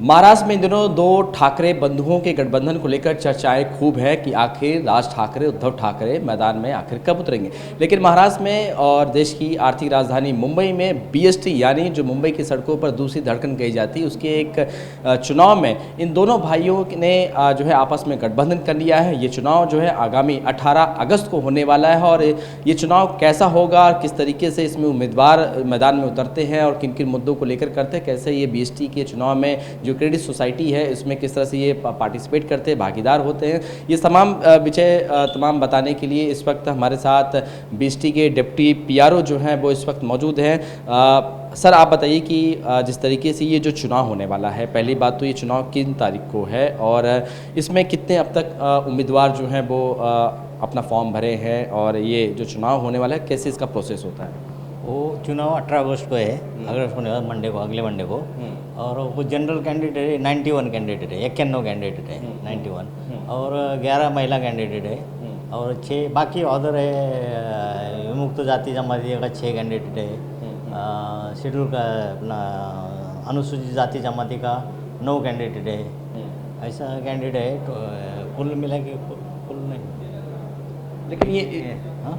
महाराष्ट्र में इन दिनों दो ठाकरे बंधुओं के गठबंधन को लेकर चर्चाएं खूब है कि आखिर राज ठाकरे उद्धव ठाकरे मैदान में आखिर कब उतरेंगे। लेकिन महाराष्ट्र में और देश की आर्थिक राजधानी मुंबई में बीएसटी यानी जो मुंबई की सड़कों पर दूसरी धड़कन कही जाती है उसके एक चुनाव में इन दोनों भाइयों ने जो है आपस में गठबंधन कर लिया है। ये चुनाव जो है आगामी 18 अगस्त को होने वाला है और ये चुनाव कैसा होगा, किस तरीके से इसमें उम्मीदवार मैदान में उतरते हैं और किन किन मुद्दों को लेकर करते हैं, कैसे ये बीएसटी के चुनाव में जो क्रेडिट सोसाइटी है इसमें किस तरह से ये पार्टिसिपेट करते हैं, भागीदार होते हैं, ये तमाम विषय तमाम बताने के लिए इस वक्त हमारे साथ बीएसटी के डिप्टी पीआरओ जो हैं वो इस वक्त मौजूद हैं। सर आप बताइए कि जिस तरीके से ये जो चुनाव होने वाला है, पहली बात तो ये चुनाव किन तारीख को है और इसमें कितने अब तक उम्मीदवार जो हैं वो अपना फॉर्म भरे हैं और ये जो चुनाव होने वाला है कैसे इसका प्रोसेस होता है? वो चुनाव 18 अगस्त को है, अगस्त होने वाला मंडे को, अगले मंडे को। और वो जनरल कैंडिडेट है 91 कैंडिडेट है, 91 कैंडिडेट है 91 और 11 महिला कैंडिडेट है और 6 बाकी अदर है। विमुक्त जाति जमाती का 6 कैंडिडेट है, शेड्यूल का अपना अनुसूचित जाति जमाती का 9 कैंडिडेट है। ऐसा कैंडिडेट है तो कुल मिला के कुल नहीं। लेकिन ये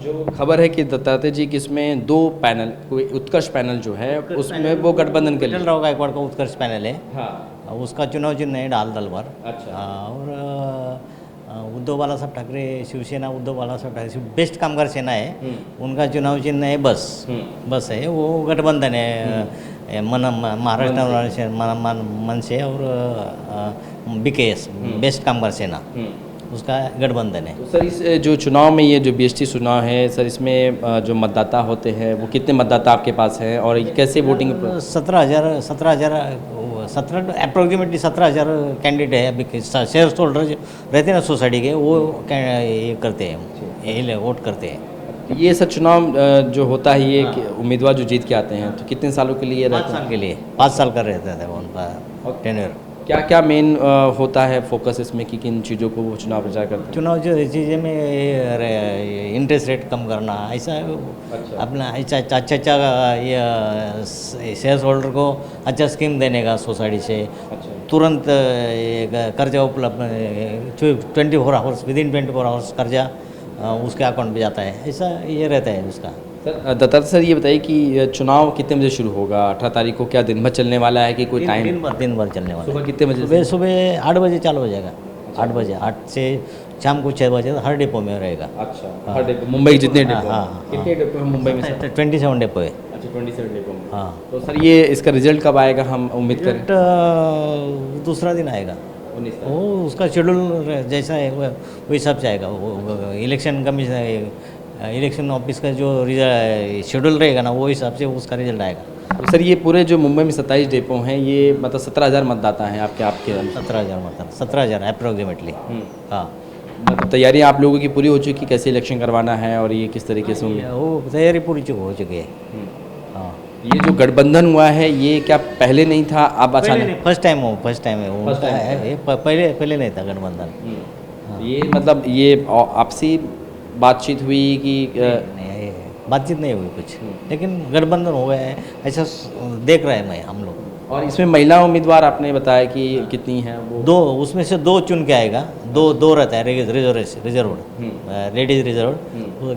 जो खबर है कि दत्तात्रेय जी की इसमें 2 पैनल, कोई उत्कर्ष पैनल जो है उसमें वो गठबंधन के लिए राव गायकवाड़ का उत्कर्ष पैनल है। हाँ, उसका चुनाव चिन्ह है ढाल तलवार। अच्छा। और उद्धव बालासाहेब ठाकरे शिवसेना, उद्धव बालासाहेब ठाकरे बेस्ट कामगार सेना है, उनका चुनाव चिन्ह है बस। बस है, वो गठबंधन है महाराष्ट्र मन से और BKS बेस्ट कामगार सेना, उसका गठबंधन है। तो सर इस जो चुनाव में ये जो बीएसटी चुनाव है सर, इसमें जो मतदाता होते हैं वो कितने मतदाता आपके पास हैं और कैसे वोटिंग? 17 अप्रोक्सीमेटली 17,000 कैंडिडेट है। अभी शेयर होल्डर रहते हैं ना सोसाइटी के, वो ये करते हैं, ये वोट करते हैं। ये सर चुनाव जो होता है ये उम्मीदवार जो जीत के आते हैं तो कितने सालों के लिए? 5 साल के लिए, 5 साल का रहता था उनका टेन्योर। क्या क्या मेन होता है फोकस इसमें कि किन चीज़ों को वो चुनाव प्रचार करते हैं? चुनाव जो चीज़ें में इंटरेस्ट रेट कम करना, ऐसा अपना अच्छा ये शेयर होल्डर को अच्छा स्कीम देने का सोसाइटी से। अच्छा। तुरंत कर्जा उपलब्ध 24 आवर्स, विदिन 24 आवर्स कर्जा उसके अकाउंट में जाता है, ऐसा ये रहता है उसका। सर दत्तात्रेय सर ये बताइए कि चुनाव कितने बजे शुरू होगा? 18 तारीख को क्या दिन भर चलने वाला है कि कोई टाइम? दिन भर चलने वाला है। सुबह कितने बजे? सुबह 8 बजे चालू हो जाएगा। 8 बजे, 8 से शाम को 6 बजे हर डिपो में रहेगा। अच्छा, हर डिपो मुंबई जितने डिपो? हाँ, कितने डिपो हैं मुंबई में सर? 27 डिपो है। अच्छा, 27 डिपो में। हाँ। तो सर ये इसका रिजल्ट कब आएगा हम उम्मीद करें? दूसरा दिन आएगा। 19 तारीख। वो उसका शेड्यूल जैसा है वो हिसाब से आएगा। वो इलेक्शन कमीशन, इलेक्शन ऑफिस का जो शेड्यूल रहेगा ना, वो हिसाब से उसका रिजल्ट आएगा। तो सर ये पूरे जो मुंबई में 27 डिपो हैं ये मतलब 17,000 मतदाता हैं आपके 17,000 मतलब 17,000 अप्रोक्सीमेटली। हाँ, मतलब तैयारी आप लोगों की पूरी हो चुकी, कैसे इलेक्शन करवाना है और ये किस तरीके से? वो तैयारी पूरी हो चुकी है। हाँ, ये जो गठबंधन हुआ है ये क्या पहले नहीं था, अब अचानक? फर्स्ट टाइम है वो। पहले नहीं था गठबंधन। ये मतलब ये आपसी बातचीत हुई कि नहीं, बातचीत नहीं हुई कुछ, लेकिन गठबंधन हो गया है ऐसा देख रहे हैं हम लोग। और इसमें महिला उम्मीदवार आपने बताया कि कितनी हैं वो? 2, उसमें से 2 चुन के आएगा। 2 रहता है रिजर्व, लेडीज रिजर्व।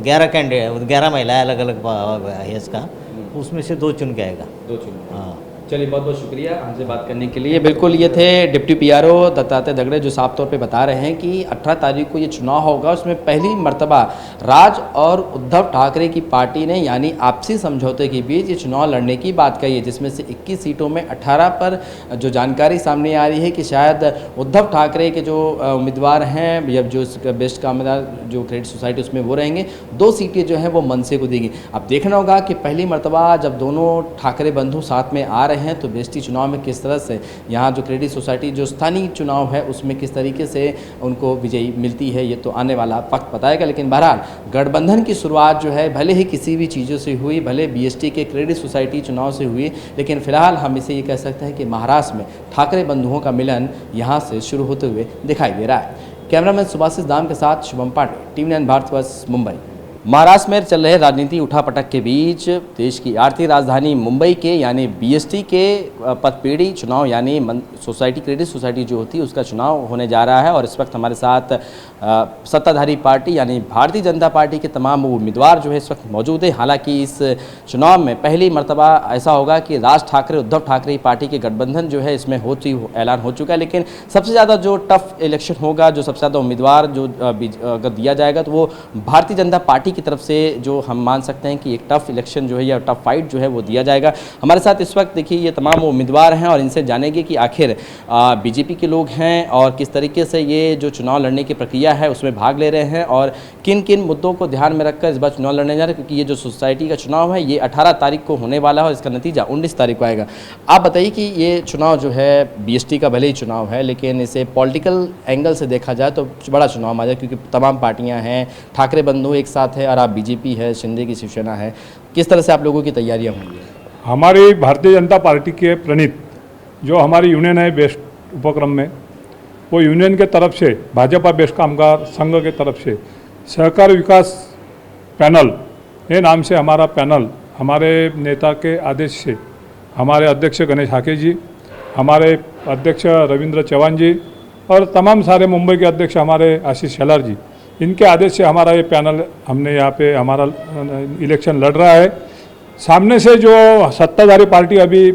11 कैंडिडेट, 11 महिला अलग अलग है इसका, उसमें से 2 चुन के आएगा। 2 चुन। हाँ, चलिए बहुत बहुत शुक्रिया हमसे बात करने के लिए। बिल्कुल ये थे डिप्टी पीआरओ दत्तात्रेय दगड़े जो साफ तौर पे बता रहे हैं कि 18 तारीख को ये चुनाव होगा, उसमें पहली मर्तबा राज और उद्धव ठाकरे की पार्टी ने यानी आपसी समझौते के बीच ये चुनाव लड़ने की बात कही है, जिसमें से 21 सीटों में 18 पर जो जानकारी सामने आ रही है कि शायद उद्धव ठाकरे के जो उम्मीदवार हैं या जो बेस्ट का उम्मीदवार जो क्रेडिट सोसाइटी उसमें वो रहेंगे, 2 सीटें जो हैं वो मनसे को देंगी। अब देखना होगा कि पहली मर्तबा जब दोनों ठाकरे बंधु साथ में आ रहे हैं तो बीएसटी चुनाव में किस तरह से यहाँ जो क्रेडिट सोसाइटी जो स्थानीय चुनाव है उसमें किस तरीके से उनको विजयी मिलती है, ये तो आने वाला वक्त बताएगा। लेकिन बहरहाल गठबंधन की शुरुआत जो है भले ही किसी भी चीज़ों से हुई, भले बीएसटी के क्रेडिट सोसाइटी चुनाव से हुई, लेकिन फिलहाल हम इसे ये कह सकते हैं कि महाराष्ट्र में ठाकरे बंधुओं का मिलन यहाँ से शुरू होते हुए दिखाई दे रहा है। कैमरामैन सुभाषिस दाम के साथ शुभम पांडे, टीवी 9 भारतवर्ष, मुंबई। महाराष्ट्र में चल रहे राजनीति उठापटक के बीच देश की आर्थिक राजधानी मुंबई के यानी बीएसटी के पदपीढ़ी चुनाव यानी सोसाइटी क्रेडिट सोसाइटी जो होती है उसका चुनाव होने जा रहा है। और इस वक्त हमारे साथ सत्ताधारी पार्टी यानी भारतीय जनता पार्टी के तमाम उम्मीदवार जो है इस वक्त मौजूद है। हालांकि इस चुनाव में पहली मर्तबा ऐसा होगा कि राज ठाकरे उद्धव ठाकरे पार्टी के गठबंधन जो है इसमें ऐलान हो चुका है। लेकिन सबसे ज़्यादा जो टफ इलेक्शन होगा, जो सबसे ज़्यादा उम्मीदवार जो अगर दिया जाएगा तो वो भारतीय जनता पार्टी की तरफ से जो हम मान सकते हैं कि एक टफ इलेक्शन जो है या टफ फाइट जो है वो दिया जाएगा। हमारे साथ इस वक्त देखिए ये तमाम उम्मीदवार हैं और इनसे जानेंगे कि आखिर बीजेपी के लोग हैं और किस तरीके से ये जो चुनाव लड़ने की प्रक्रिया है उसमें भाग ले रहे हैं और किन किन मुद्दों को ध्यान में रखकर इस बार चुनाव लड़ने जा रहे हैं, क्योंकि ये जो सोसाइटी का चुनाव है ये 18 तारीख को होने वाला है और इसका नतीजा 19 तारीख को आएगा। आप बताइए कि ये चुनाव जो है बीएसटी का भले ही चुनाव है लेकिन इसे पॉलिटिकल एंगल से देखा जाए तो बड़ा चुनाव माना जाए, क्योंकि तमाम पार्टियां हैं, ठाकरे बंधु एक साथ है और आप बीजेपी है, शिंदे की शिवसेना है। किस तरह से आप लोगों की तैयारियां होंगी? हमारी भारतीय जनता पार्टी के प्रणीत जो हमारी यूनियन है बेस्ट उपक्रम में, वो यूनियन के तरफ से भाजपा बेस्ट कामगार संघ के तरफ से सहकार विकास पैनल ये नाम से हमारा पैनल हमारे नेता के आदेश से हमारे अध्यक्ष गणेश हाके जी, हमारे अध्यक्ष रविंद्र चौहान जी और तमाम सारे मुंबई के अध्यक्ष हमारे आशीष शेलार जी, इनके आदेश से हमारा ये पैनल हमने यहाँ पे हमारा इलेक्शन लड़ रहा है। सामने से जो सत्ताधारी पार्टी अभी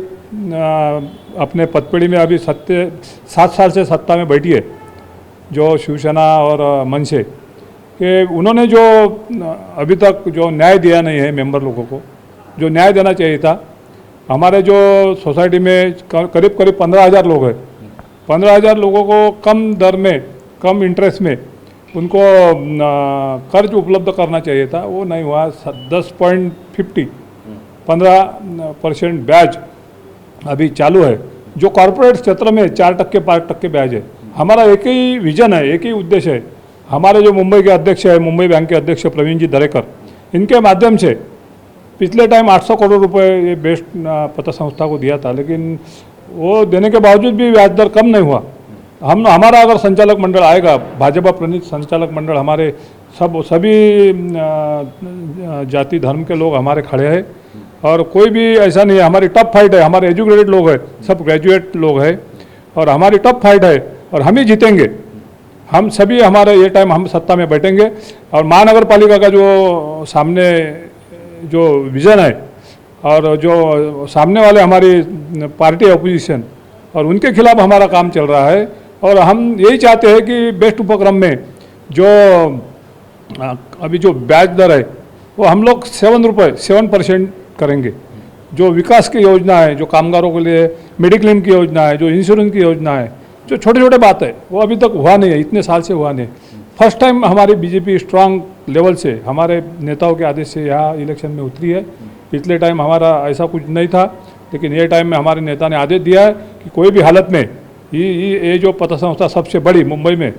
अपने पदपीढ़ी में अभी 7 साल से सत्ता में बैठी है, जो शिवसेना और मन से कि उन्होंने जो अभी तक जो न्याय दिया नहीं है मेंबर लोगों को, जो न्याय देना चाहिए था। हमारे जो सोसाइटी में करीब 15,000 लोग हैं, 15,000 लोगों को कम दर में कम इंटरेस्ट में उनको कर्ज उपलब्ध करना चाहिए था, वो नहीं हुआ। 10.50 15% ब्याज अभी चालू है, जो कॉरपोरेट क्षेत्र में 4% 5% ब्याज है। हमारा एक ही विजन है, एक ही उद्देश्य है। हमारे जो मुंबई के अध्यक्ष है, मुंबई बैंक के अध्यक्ष प्रवीण जी दरेकर, इनके माध्यम से पिछले टाइम 800 करोड़ रुपए ये बेस्ट पत्र संस्था को दिया था, लेकिन वो देने के बावजूद भी ब्याज दर कम नहीं हुआ। हमारा अगर संचालक मंडल आएगा, भाजपा प्रणीत संचालक मंडल, हमारे सभी जाति धर्म के लोग हमारे खड़े हैं और कोई भी ऐसा नहीं है। हमारी टफ फाइट है, हमारे एजुकेटेड लोग हैं, सब ग्रेजुएट लोग हैं और हमारी टफ फाइट है और हम ही जीतेंगे। हम सभी हमारे ये टाइम हम सत्ता में बैठेंगे और महानगर पालिका का जो सामने जो विज़न है और जो सामने वाले हमारी पार्टी है अपोजिशन और उनके खिलाफ हमारा काम चल रहा है। और हम यही चाहते हैं कि बेस्ट उपक्रम में जो अभी जो ब्याज दर है वो हम लोग 7% करेंगे। जो विकास की योजना है, जो कामगारों के लिए मेडिक्लेम की योजना है, जो इंश्योरेंस की योजना है, जो छोटे छोटे बात है वो अभी तक हुआ नहीं है, इतने साल से हुआ नहीं। फर्स्ट टाइम हमारी बीजेपी स्ट्रांग लेवल से हमारे नेताओं के आदेश से यहाँ इलेक्शन में उतरी है। पिछले टाइम हमारा ऐसा कुछ नहीं था, लेकिन ये टाइम में हमारे नेता ने आदेश दिया है कि कोई भी हालत में ये जो पत्र संस्था सबसे बड़ी मुंबई में,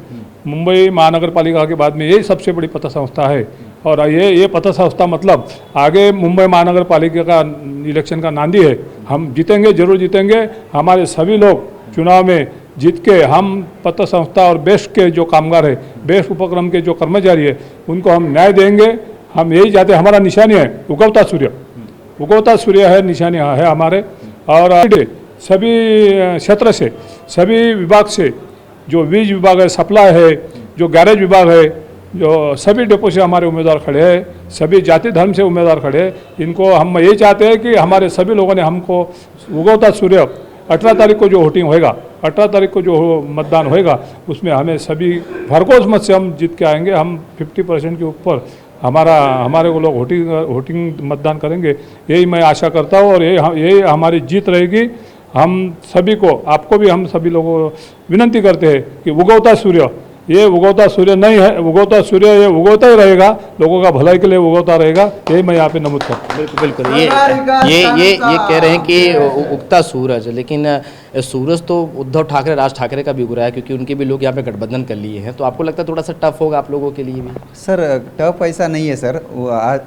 मुंबई महानगर पालिका के बाद में यही सबसे बड़ी पत्र संस्था है और ये पत्र संस्था मतलब आगे मुंबई महानगर पालिका का इलेक्शन का नांदी है। हम जीतेंगे, जरूर जीतेंगे। हमारे सभी लोग चुनाव में जीत के हम पत्र संस्था और बेस्ट के जो कामगार है, बेस्ट उपक्रम के जो कर्मचारी है, उनको हम न्याय देंगे। हम यही चाहते हैं। हमारा निशानी है उगवता सूर्य है, निशानी है हमारे। और सभी क्षेत्र से, सभी विभाग से, जो वीज विभाग है, सप्लाई है, जो गैरेज विभाग है, जो सभी डिपो से हमारे उम्मीदवार खड़े हैं, सभी जाति धर्म से उम्मीदवार खड़े हैं। इनको हम ये चाहते हैं कि हमारे सभी लोगों ने हमको उगवता सूर्य 18 तारीख को जो वोटिंग होएगा, 18 तारीख को जो मतदान होएगा, उसमें हमें सभी भरघोस मत से हम जीत के आएंगे। हम 50% के ऊपर हमारे को लोग वोटिंग मतदान करेंगे, यही मैं आशा करता हूँ और यही हमारी जीत रहेगी। हम सभी को, आपको भी हम सभी लोगों को विनंती करते हैं कि उगवता सूर्य, ये उगवता सूर्य नहीं है, उगवता सूर्य ये उगवता ही रहेगा, लोगों का भलाई के लिए उगवता रहेगा। यही मैं यहाँ पे नमूद करता हूँ। बिल्कुल ये कह रहे हैं कि उगता सूरज, लेकिन सूरज तो उद्धव ठाकरे, राज ठाकरे का भी उग रहा है, क्योंकि उनके भी लोग यहाँ पे गठबंधन कर लिए हैं। तो आपको लगता है थोड़ा सा टफ होगा आप लोगों के लिए भी? सर टफ ऐसा नहीं है सर,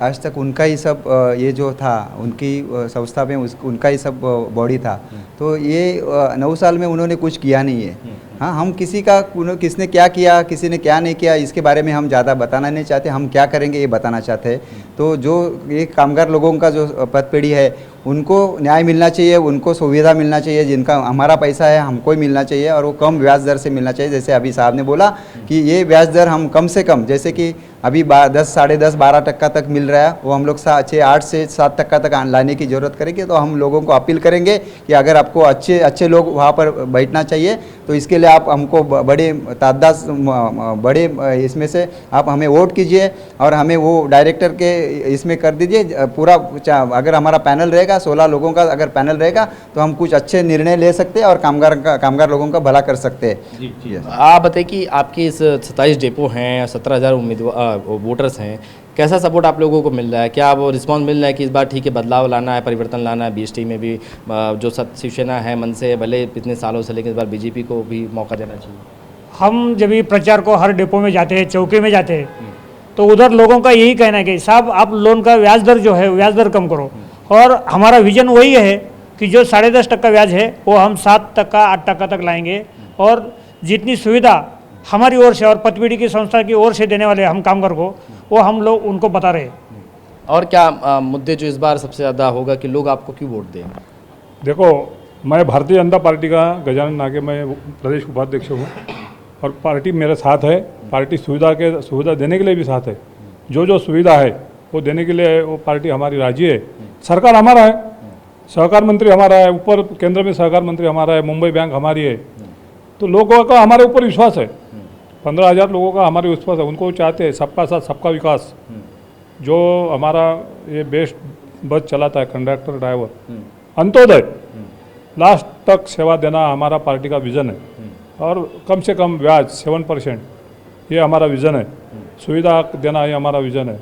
आज तक उनका ही सब ये जो था, उनकी संस्था में उनका ही सब बॉडी था। तो ये 9 साल में उन्होंने कुछ किया नहीं है। हाँ, हम किसने क्या किया किया, किसी ने क्या नहीं किया, इसके बारे में हम ज़्यादा बताना नहीं चाहते। हम क्या करेंगे ये बताना चाहते हैं। तो जो ये कामगार लोगों का जो पदपीढ़ी है उनको न्याय मिलना चाहिए, उनको सुविधा मिलना चाहिए, जिनका हमारा पैसा है हमको ही मिलना चाहिए, और वो कम ब्याज दर से मिलना चाहिए। जैसे अभी साहब ने बोला कि ये ब्याज दर हम कम से कम, जैसे कि अभी 10, 10.5, 12% तक मिल रहा है, वो हम लोग 8 से 7% तक लाने की ज़रूरत करेंगे। तो हम लोगों को अपील करेंगे कि अगर आपको अच्छे लोग वहाँ पर बैठना चाहिए तो इसके लिए आप हमको बड़े तादाद बड़े इसमें से आप हमें वोट कीजिए और हमें वो डायरेक्टर के इसमें कर दीजिए पूरा। अगर हमारा पैनल रहेगा 16 लोगों का अगर पैनल रहेगा तो हम कुछ अच्छे निर्णय ले सकते हैं और कामगार लोगों का भला कर सकते हैं। जी। आप बताइए कि आपके इस 27 डिपो हैं, 17,000 उम्मीदवार वोटर्स हैं, कैसा सपोर्ट आप लोगों को मिल रहा है? क्या वो रिस्पॉन्स मिल रहा है कि इस बार ठीक है बदलाव लाना है, परिवर्तन लाना है? बीएसटी में भी जो शिवसेना है, मन से भले इतने सालों से, लेकिन इस बार बीजेपी को भी मौका देना चाहिए। हम जब ये प्रचार को हर डिपो में जाते हैं, चौकी में जाते हैं, तो उधर लोगों का यही कहना है कि साहब आप लोन का ब्याज दर जो है ब्याज दर कम करो। और हमारा विजन वही है कि जो 10.5% ब्याज है वो हम 7%, 8% तक लाएंगे, और जितनी सुविधा हमारी ओर से और पतपीढ़ी की संस्था की ओर से देने वाले हम कामगार को, वो हम लोग उनको बता रहे हैं। और क्या मुद्दे जो इस बार सबसे ज़्यादा होगा कि लोग आपको क्यों वोट दें? देखो, मैं भारतीय जनता पार्टी का गजानन नागे, मैं प्रदेश उपाध्यक्ष हूँ और पार्टी मेरे साथ है। पार्टी सुविधा देने के लिए भी साथ है। जो सुविधा है वो देने के लिए वो पार्टी हमारी राजी है। सरकार हमारा है, सहकार मंत्री हमारा है, ऊपर केंद्र में सहकार मंत्री हमारा है, मुंबई बैंक हमारी है। तो लोगों का हमारे ऊपर विश्वास है, 15,000 लोगों का हमारे विश्वास है। उनको चाहते हैं सबका साथ सबका विकास। जो हमारा ये बेस्ट बस चलाता है, कंडक्टर ड्राइवर, अंत्योदय लास्ट तक सेवा देना हमारा पार्टी का विज़न है। और कम से कम ब्याज 7%, ये हमारा विज़न है। सुविधा देना ये हमारा विज़न है।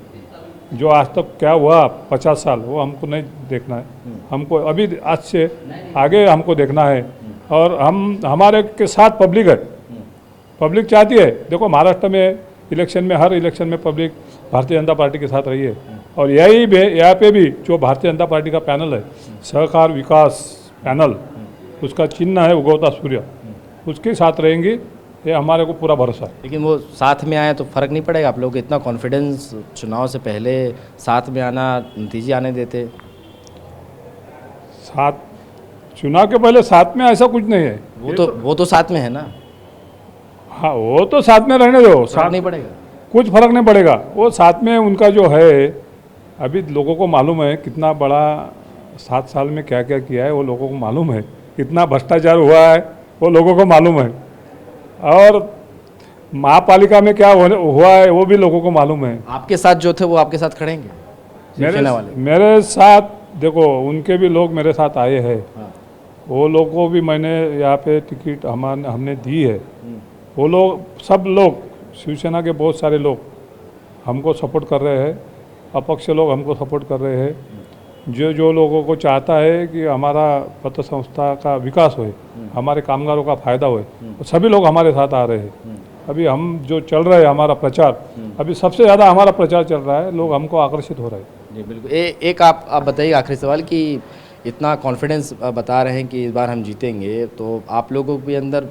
जो आज तक क्या हुआ 50 साल, वो हमको नहीं देखना है। हमको अभी आज से आगे हमको देखना है। और हमारे के साथ पब्लिक है। पब्लिक चाहती है, देखो महाराष्ट्र में इलेक्शन में, हर इलेक्शन में पब्लिक भारतीय जनता पार्टी के साथ रही है। और यहाँ पे भी जो भारतीय जनता पार्टी का पैनल है, सहकार विकास पैनल, उसका चिन्ह है उगवता सूर्य, उसके साथ रहेंगे, ये हमारे को पूरा भरोसा है। लेकिन वो साथ में आए तो फ़र्क नहीं पड़ेगा? आप लोग इतना कॉन्फिडेंस, चुनाव से पहले साथ में आना, नतीजे आने देते। साथ चुनाव के पहले साथ में ऐसा कुछ नहीं है। वो तो साथ में है ना। हाँ, वो तो साथ में रहने दो, फर्क नहीं पड़ेगा, कुछ फर्क नहीं पड़ेगा। वो साथ में उनका जो है, अभी लोगों को मालूम है कितना बड़ा 7 साल में क्या क्या किया है, वो लोगों को मालूम है। कितना भ्रष्टाचार हुआ है वो लोगों को मालूम है। और महापालिका में क्या हुआ है वो भी लोगों को मालूम है। आपके साथ जो थे वो आपके साथ खड़ेंगे, शिवसेना वाले? मेरे साथ देखो, उनके भी लोग मेरे साथ आए हैं। हाँ। वो लोगों को भी मैंने यहाँ पे टिकट हमने दी है। वो लोग, सब लोग, शिवसेना के बहुत सारे लोग हमको सपोर्ट कर रहे हैं, अपक्ष लोग हमको सपोर्ट कर रहे हैं। जो लोगों को चाहता है कि हमारा पत्र संस्था का विकास होए, हमारे कामगारों का फायदा होए, तो सभी लोग हमारे साथ आ रहे हैं। अभी हम जो चल रहा है हमारा प्रचार, अभी सबसे ज़्यादा हमारा प्रचार चल रहा है, लोग हमको आकर्षित हो रहे हैं। जी बिल्कुल। एक आप बताइए, आखिरी सवाल, कि इतना कॉन्फिडेंस बता रहे हैं कि इस बार हम जीतेंगे, तो आप लोगों के अंदर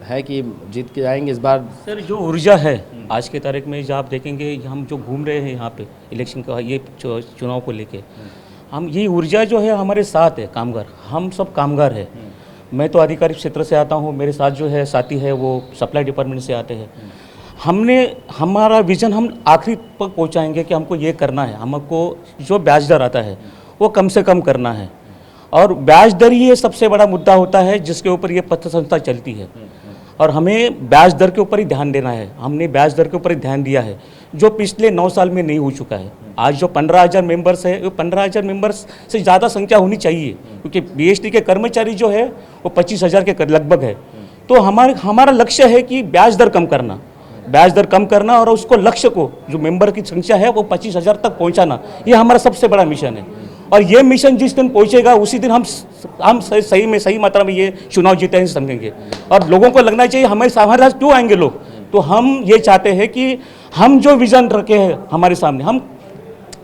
है कि जीत के आएंगे इस बार? सर, जो ऊर्जा है आज के तारीख में, जो आप देखेंगे, हम जो घूम रहे हैं यहाँ पे इलेक्शन का, ये चुनाव को लेके, हम ये ऊर्जा जो है हमारे साथ है। कामगार, हम सब कामगार है। मैं तो आधिकारिक क्षेत्र से आता हूँ, मेरे साथ जो है साथी है वो सप्लाई डिपार्टमेंट से आते हैं। हमारा विजन हम आखिरी तक पहुँचाएंगे कि हमको ये करना है। हमको जो ब्याज दर आता है वो कम से कम करना है, और ब्याज दर ही सबसे बड़ा मुद्दा होता है जिसके ऊपर ये पत्र संस्था चलती है। और हमें ब्याज दर के ऊपर ही ध्यान देना है। हमने ब्याज दर के ऊपर ही ध्यान दिया है, जो पिछले 9 साल में नहीं हो चुका है। आज जो 15,000 मेंबर्स है, वो 15,000 मेंबर्स से ज़्यादा संख्या होनी चाहिए, क्योंकि बीएसटी के कर्मचारी जो है वो 25,000 के लगभग है। तो हमारा लक्ष्य है कि ब्याज दर कम करना, और उसको लक्ष्य को, जो मेंबर की संख्या है वो 25,000 तक पहुँचाना, ये हमारा सबसे बड़ा मिशन है। और ये मिशन जिस दिन पहुंचेगा उसी दिन हम सही मात्रा में ये चुनाव जीते हैं समझेंगे। और लोगों को लगना चाहिए हमारे साथ क्यों आएंगे लोग। तो हम ये चाहते हैं कि हम जो विजन रखे हैं हमारे सामने, हम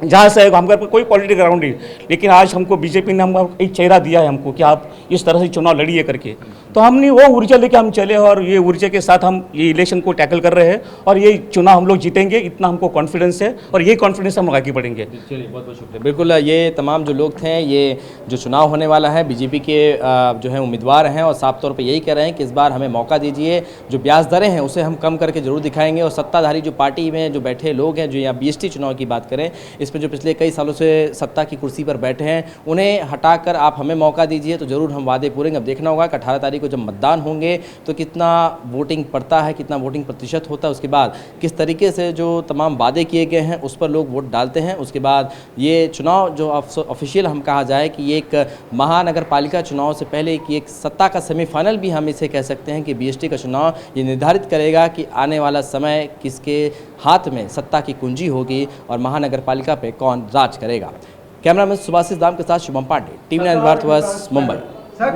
जहाँ से हमारे पर कोई पॉलिटिकल ग्राउंड नहीं, लेकिन आज हमको बीजेपी ने हमको एक चेहरा दिया है हमको कि आप इस तरह से चुनाव लड़िए करके। तो हमने वो ऊर्जा लेके हम चले और ये ऊर्जा के साथ हम ये इलेक्शन को टैकल कर रहे हैं और ये चुनाव हम लोग जीतेंगे, इतना हमको कॉन्फिडेंस है और ये कॉन्फिडेंस हम आगे बढ़ेंगे। चलिए बहुत बहुत शुक्रिया। बिल्कुल ये तमाम जो लोग थे, ये जो चुनाव होने वाला है बीजेपी के जो है उम्मीदवार हैं और साफ तौर पे यही कह रहे हैं कि इस बार हमें मौका दीजिए, जो ब्याज दरें हैं उसे हम कम करके जरूर दिखाएंगे और सत्ताधारी जो पार्टी में जो बैठे लोग हैं, जो यहाँ BST चुनाव की बात करें, इसमें जो पिछले कई सालों से सत्ता की कुर्सी पर बैठे हैं उन्हें हटाकर आप हमें मौका दीजिए तो ज़रूर हम वादे पूरे। अब देखना होगा कि 18 तारीख को जब मतदान होंगे तो कितना वोटिंग पड़ता है, कितना वोटिंग प्रतिशत होता है, उसके बाद किस तरीके से जो तमाम वादे किए गए हैं उस पर लोग वोट डालते हैं। उसके बाद ये चुनाव जो ऑफिशियल हम कहा जाए कि ये एक महानगर पालिका चुनाव से पहले कि एक सत्ता का सेमीफाइनल भी हम इसे कह सकते हैं कि BST का चुनाव ये निर्धारित करेगा कि आने वाला समय किसके हाथ में सत्ता की कुंजी होगी और महानगर पालिका पे कौन राज करेगा। कैमरामैन सुभाषिस दाम के साथ शुभम पांडे, TV9 भारतवर्ष, मुंबई।